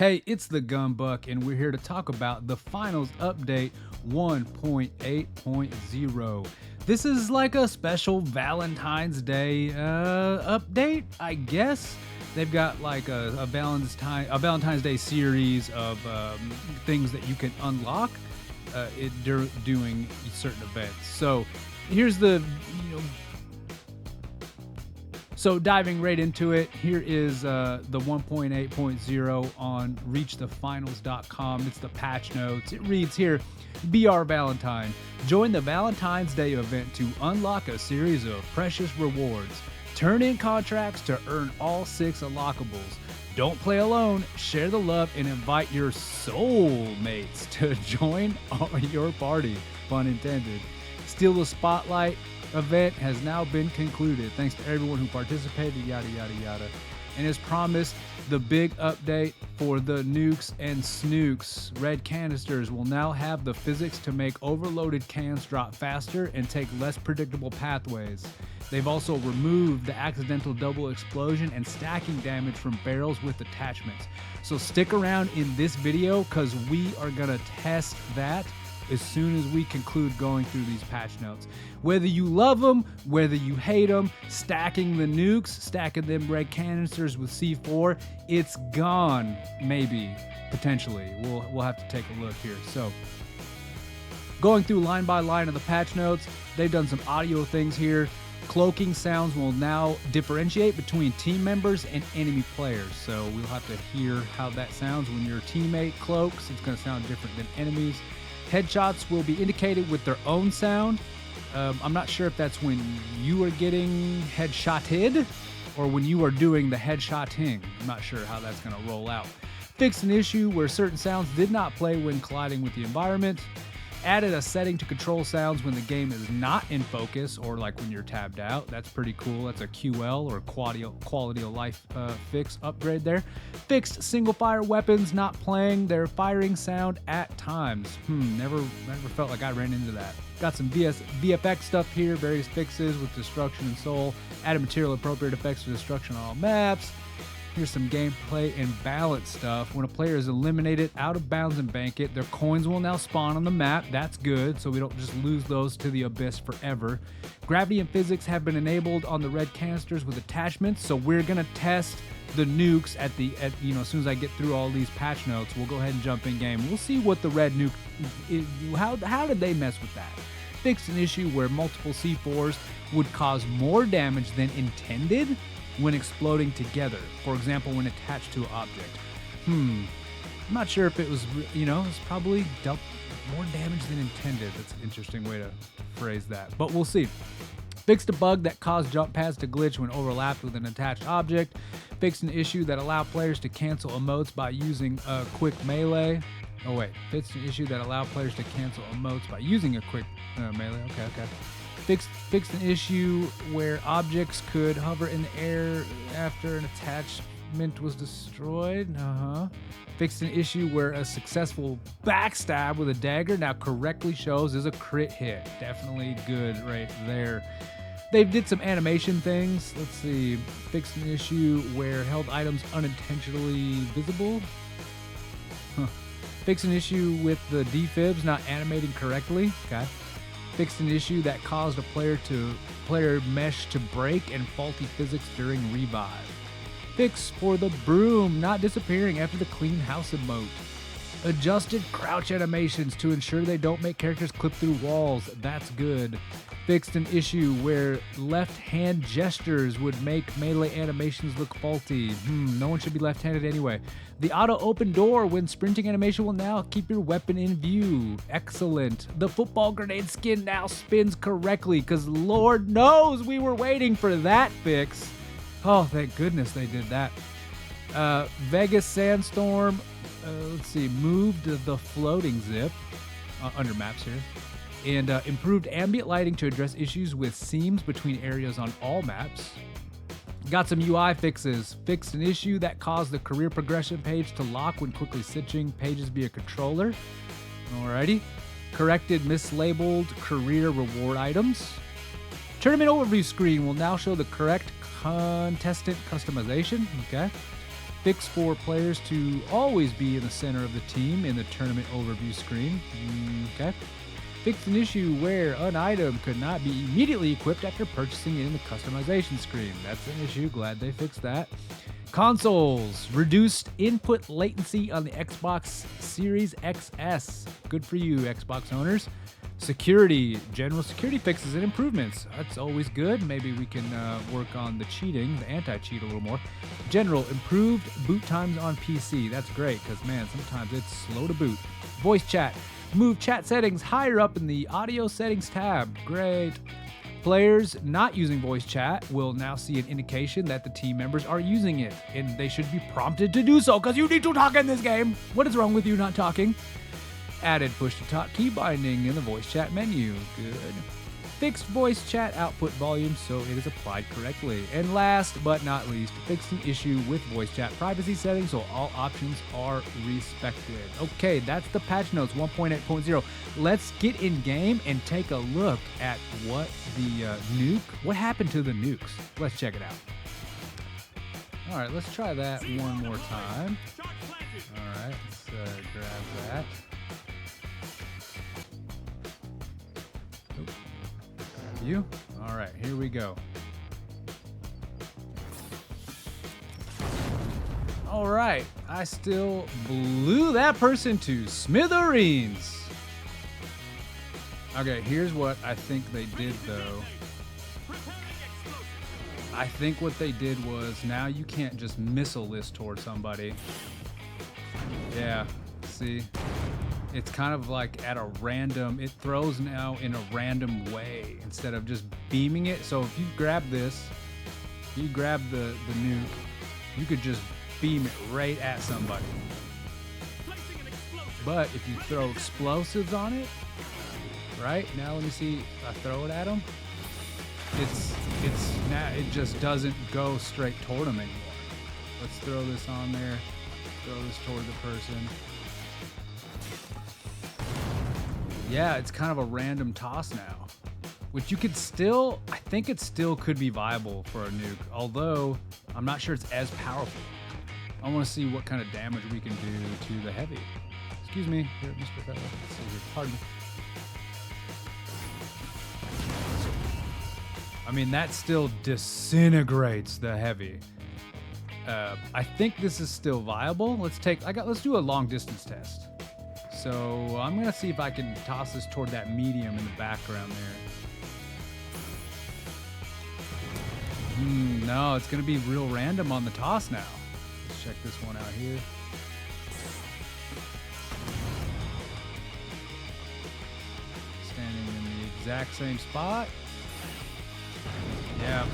Hey, it's the Gunbuck, and we're here to talk about the finals update 1.8.0. This is like a special Valentine's Day update, I guess. They've got like a Valentine's Day series of things that you can unlock doing certain events. So here's So diving right into it, here is the 1.8.0 on reachthefinals.com. It's the patch notes. It reads here, BR Valentine. Join the Valentine's Day event to unlock a series of precious rewards. Turn in contracts to earn all 6 unlockables. Don't play alone, share the love, and invite your soulmates to join your party. Pun intended. Steal the spotlight event has now been concluded. Thanks to everyone who participated, yada, yada, yada. And as promised, the big update for the nukes and snooks. Red canisters will now have the physics to make overloaded cans drop faster and take less predictable pathways. They've also removed the accidental double explosion and stacking damage from barrels with attachments. So stick around in this video because we are going to test that as soon as we conclude going through these patch notes. Whether you love them, whether you hate them, stacking the nukes, stacking them red canisters with C4, it's gone, maybe, potentially. We'll have to take a look here. So, going through line by line of the patch notes, they've done some audio things here. Cloaking sounds will now differentiate between team members and enemy players. So we'll have to hear how that sounds when your teammate cloaks. It's going to sound different than enemies. Headshots will be indicated with their own sound. I'm not sure if that's when you are getting headshotted or when you are doing the headshotting. I'm not sure how that's going to roll out. Fixed an issue where certain sounds did not play when colliding with the environment. Added a setting to control sounds when the game is not in focus or like when you're tabbed out. That's pretty cool. That's a QL or quality of life fix upgrade there. Fixed single fire weapons not playing their firing sound at times. Never felt like I ran into that. Got some VFX stuff here, various fixes with destruction and soul. Added material appropriate effects for destruction on all maps. Here's some gameplay and balance stuff. When a player is eliminated out of bounds and bank it, their coins will now spawn on the map. That's good, so we don't just lose those to the abyss forever. Gravity and physics have been enabled on the red canisters with attachments, so we're gonna test the nukes as soon as I get through all these patch notes. We'll go ahead and jump in game. We'll see what the red nuke is. How did they mess with that? Fixed an issue where multiple C4s would cause more damage than intended when exploding together, for example, when attached to an object. I'm not sure if it was, it's probably dealt more damage than intended. That's an interesting way to phrase that, but we'll see. Fixed a bug that caused jump pads to glitch when overlapped with an attached object. Fixed an issue that allowed players to cancel emotes by using a quick melee. Fixed an issue that allowed players to cancel emotes by using a quick melee. Okay. Fixed an issue where objects could hover in the air after an attachment was destroyed. Fixed an issue where a successful backstab with a dagger now correctly shows as a crit hit. Definitely good right there. They did some animation things. Let's see. Fixed an issue where held items unintentionally visible. Fixed an issue with the defibs not animating correctly. Okay. Fixed an issue that caused a player mesh to break and faulty physics during revive. Fix for the broom not disappearing after the clean house emote. Adjusted crouch animations to ensure they don't make characters clip through walls. That's good. Fixed an issue where left hand gestures would make melee animations look faulty. No one should be left-handed anyway. The auto open door when sprinting animation will now keep your weapon in view. Excellent. The football grenade skin now spins correctly because Lord knows we were waiting for that fix. Oh, thank goodness they did that. Vegas Sandstorm, moved the floating zip under maps here. And improved ambient lighting to address issues with seams between areas on all maps. Got some UI fixes. Fixed an issue that caused the career progression page to lock when quickly switching pages via controller. Alrighty. Corrected mislabeled career reward items. Tournament overview screen will now show the correct contestant customization. Okay. Fix for players to always be in the center of the team in the tournament overview screen. Okay. Fixed an issue where an item could not be immediately equipped after purchasing it in the customization screen. That's an issue. Glad they fixed that. Consoles. Reduced input latency on the Xbox Series XS. Good for you, Xbox owners. Security. General security fixes and improvements. That's always good. Maybe we can work on the cheating, the anti-cheat a little more. General. Improved boot times on PC. That's great because, man, sometimes it's slow to boot. Voice chat. Move chat settings higher up in the audio settings tab. Great. Players not using voice chat will now see an indication that the team members are using it, and they should be prompted to do so because you need to talk in this game. What is wrong with you not talking? Added push-to-talk key binding in the voice chat menu. Good. Fixed voice chat output volume so it is applied correctly. And last but not least, fixed an issue with voice chat privacy settings so all options are respected. Okay, that's the patch notes 1.8.0. Let's get in game and take a look at what the what happened to the nukes. Let's check it out. All right, let's try that one more time. All right, let's grab that. You? All right, here we go. All right, I still blew that person to smithereens. Okay, here's what I think they did though. I think what they did was now you can't just missile this towards somebody. Yeah, see? It's kind of like at a random, it throws now in a random way instead of just beaming it. So if you grab this, you grab the nuke, you could just beam it right at somebody. But if you throw explosives on it, right? Now let me see if I throw it at them. It's now it just doesn't go straight toward them anymore. Let's throw this on there. Throw this toward the person. Yeah, it's kind of a random toss now, which you could still, I think it still could be viable for a nuke, although I'm not sure it's as powerful. I want to see what kind of damage we can do to the heavy. Excuse me, here, Mr. Fellow. Let's see here. Pardon me. I mean, that still disintegrates the heavy. I think this is still viable. Let's do a long distance test. So I'm gonna see if I can toss this toward that medium in the background there. No, it's gonna be real random on the toss now. Let's check this one out here. Standing in the exact same spot. Yeah.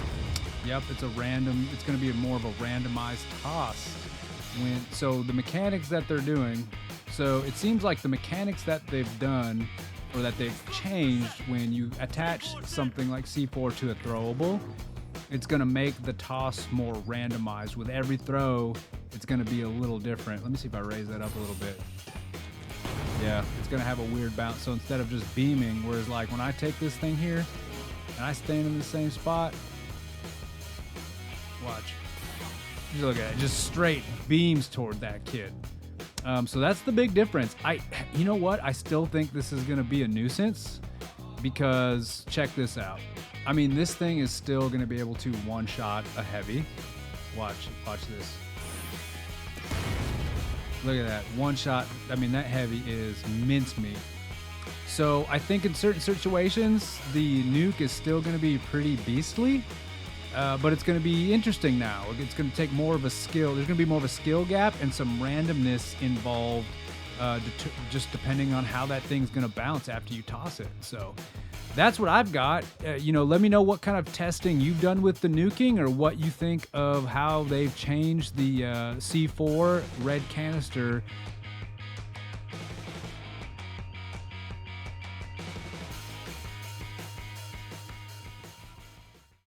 Yep, it's gonna be more of a randomized toss. So the mechanics that they're doing, so it seems like the mechanics that they've done or that they've changed when you attach something like C4 to a throwable, it's gonna make the toss more randomized. With every throw, it's gonna be a little different. Let me see if I raise that up a little bit. Yeah, it's gonna have a weird bounce. So instead of just beaming, whereas like when I take this thing here and I stand in the same spot, watch. Just look at it, just straight beams toward that kid. So that's the big difference. You know what? I still think this is going to be a nuisance because check this out. I mean, this thing is still going to be able to one-shot a heavy. Watch this. Look at that, one shot. I mean, that heavy is mincemeat. So I think in certain situations, the nuke is still going to be pretty beastly. But it's going to be interesting now. It's going to take more of a skill. There's going to be more of a skill gap and some randomness involved, just depending on how that thing's going to bounce after you toss it. So that's what I've got. Let me know what kind of testing you've done with the nuking or what you think of how they've changed the C4 red canister